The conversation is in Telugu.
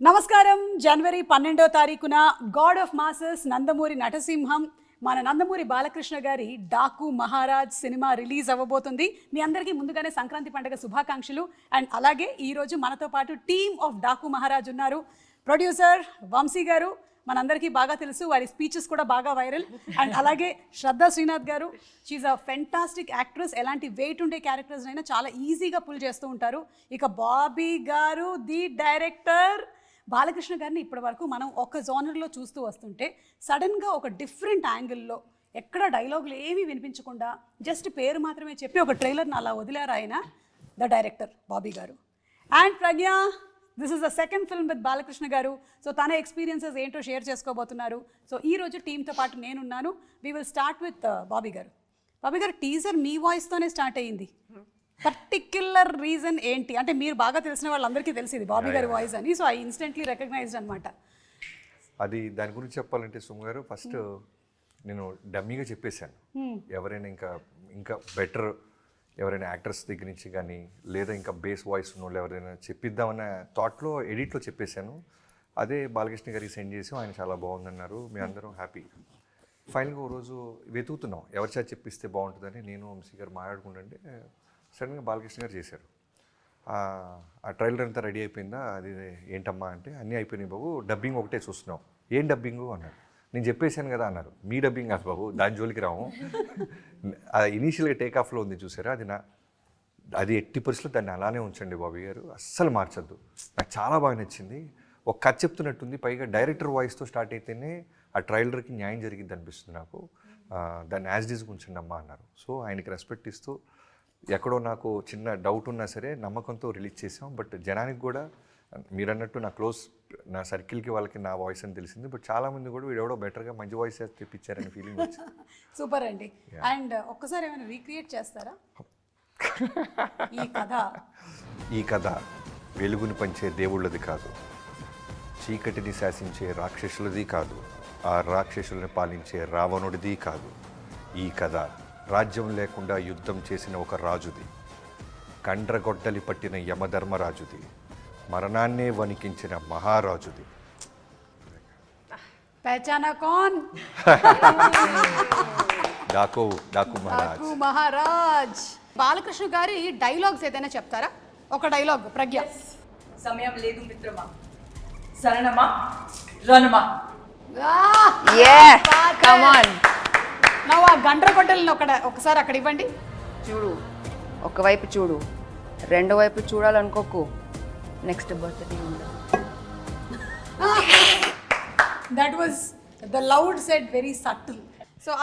నమస్కారం. జనవరి 12వ తారీఖున గాడ్ ఆఫ్ మాసెస్ నందమూరి నటసింహం మన నందమూరి బాలకృష్ణ గారి డాకు మహారాజ్ సినిమా రిలీజ్ అవ్వబోతుంది. మీ అందరికీ ముందుగానే సంక్రాంతి పండుగ శుభాకాంక్షలు. అండ్ అలాగే ఈరోజు మనతో పాటు టీమ్ ఆఫ్ డాకు మహారాజ్ ఉన్నారు. ప్రొడ్యూసర్ వంశీ గారు మనందరికీ బాగా తెలుసు, వారి స్పీచెస్ కూడా బాగా వైరల్. అండ్ అలాగే శ్రద్ధా శ్రీనాథ్ గారు, షీఈ్ అ ఫెంటాస్టిక్ యాక్ట్రెస్. ఎలాంటి వెయిట్ ఉండే క్యారెక్టర్స్ అయినా చాలా ఈజీగా పుల్ చేస్తూ ఉంటారు. ఇక బాబీ గారు ది డైరెక్టర్. బాలకృష్ణ గారిని ఇప్పటి వరకు మనం ఒక జోనర్లో చూస్తూ వస్తుంటే సడన్గా ఒక డిఫరెంట్ యాంగిల్లో ఎక్కడ డైలాగులు ఏమీ వినిపించకుండా జస్ట్ పేరు మాత్రమే చెప్పి ఒక ట్రైలర్ని అలా వదిలారు ఆయన, ద డైరెక్టర్ బాబీ గారు. And Pragya, this is the second film with Balakrishna గారు. సో తన ఎక్స్పీరియన్సెస్ ఏంటో షేర్ చేసుకోబోతున్నారు. సో ఈరోజు టీంతో పాటు నేనున్నాను. We will start with Bobby గారు. బాబీ గారు, టీజర్ మీ వాయిస్తోనే స్టార్ట్ అయ్యింది. పర్టిక్యులర్ రీజన్ ఏంటి? అంటే మీరు బాగా తెలిసిన వాళ్ళందరికీ తెలిసింది బాబీ గారి వాయిస్ అని. సో ఐ ఇన్స్టెంట్లీ రికగ్నైజ్డ్ అనమాట. అది దాని గురించి చెప్పాలంటే సుమ గారు, ఫస్ట్ నేను డమ్మీగా చెప్పేశాను. ఎవరైనా ఇంకా బెటర్ ఎవరైనా యాక్టర్స్ దగ్గర నుంచి కానీ లేదా ఇంకా బేస్ వాయిస్ ఉన్న వాళ్ళు ఎవరైనా చెప్పిద్దామన్న థాట్లో ఎడిట్లో చెప్పేశాను. అదే బాలకృష్ణ గారికి సెండ్ చేసి ఆయన చాలా బాగుందన్నారు. మీ అందరం హ్యాపీ. ఫైనల్గా ఓ రోజు వెతుకుతున్నాం ఎవరి చేత చెప్పిస్తే బాగుంటుందని నేను వంశీ గారు మాట్లాడుకుంటుంటే సడన్గా బాలకృష్ణ గారు చేశారు. ఆ ట్రైలర్ అంతా రెడీ అయిపోయిందా, అది ఏంటమ్మా అంటే అన్నీ అయిపోయినాయి బాబు, డబ్బింగ్ ఒకటే చూస్తున్నాం. ఏం డబ్బింగు అన్నారు. నేను చెప్పేశాను కదా అన్నారు. మీ డబ్బింగ్ కాదు బాబు, దాని జోలికి రాము. ఇనీషియల్గా టేక్ ఆఫ్లో ఉంది చూసారా, అది ఎట్టి పరిస్థితుల్లో దాన్ని అలానే ఉంచండి బాబీ గారు, అస్సలు మార్చొద్దు. నాకు చాలా బాగా నచ్చింది. ఒక కథ చెప్తున్నట్టుంది, పైగా డైరెక్టర్ వాయిస్తో స్టార్ట్ అయితేనే ఆ ట్రైలర్కి న్యాయం జరిగింది అనిపిస్తుంది నాకు. దాన్ని యాజ్ డీజ్గా ఉంచండి అమ్మా అన్నారు. సో ఆయనకి రెస్పెక్ట్ ఇస్తూ ఎక్కడో నాకు చిన్న డౌట్ ఉన్నా సరే నమ్మకంతో రిలీజ్ చేసాం. బట్ జనానికి కూడా మీరు అన్నట్టు నా సర్కిల్కి వాళ్ళకి నా వాయిస్ అని తెలిసింది. బట్ చాలామంది కూడా వీడెవడో బెటర్గా మంచి వాయిస్ తెప్పించారని ఫీలింగ్ వచ్చింది. సూపర్ అండి. అండ్ ఒక్కసారి ఏమైనా రీక్రియేట్ చేస్తారా ఈ కథ వెలుగుని పంచే దేవుళ్ళది కాదు, చీకటిని శాసించే రాక్షసులది కాదు, ఆ రాక్షసుల్ని పాలించే రావణుడిది కాదు. ఈ కథ రాజ్యం లేకుండా యుద్ధం చేసిన ఒక రాజుది, కండ్రగొడ్డలి పట్టిన యమధర్మరాజుది, మరణాన్నే వణికించిన మహారాజుది. పహచానా కౌన్? డాకు మహారాజ్. బాలకృష్ణ గారి డైలాగ్స్ ఏదైనా చెప్తారా? ఒక డైలాగ్ ప్రజ్ఞ. సమయం లేదు మిత్రమా, శరణమా రణమా. ఆ గండ్రగొడ్డలను ఒకసారి అక్కడ ఇవ్వండి. చూడు, ఒకవైపు చూడు, రెండో వైపు చూడాలనుకోకు, నెక్స్ట్ బర్త్డే ఉండదు. That was the loud said very subtle.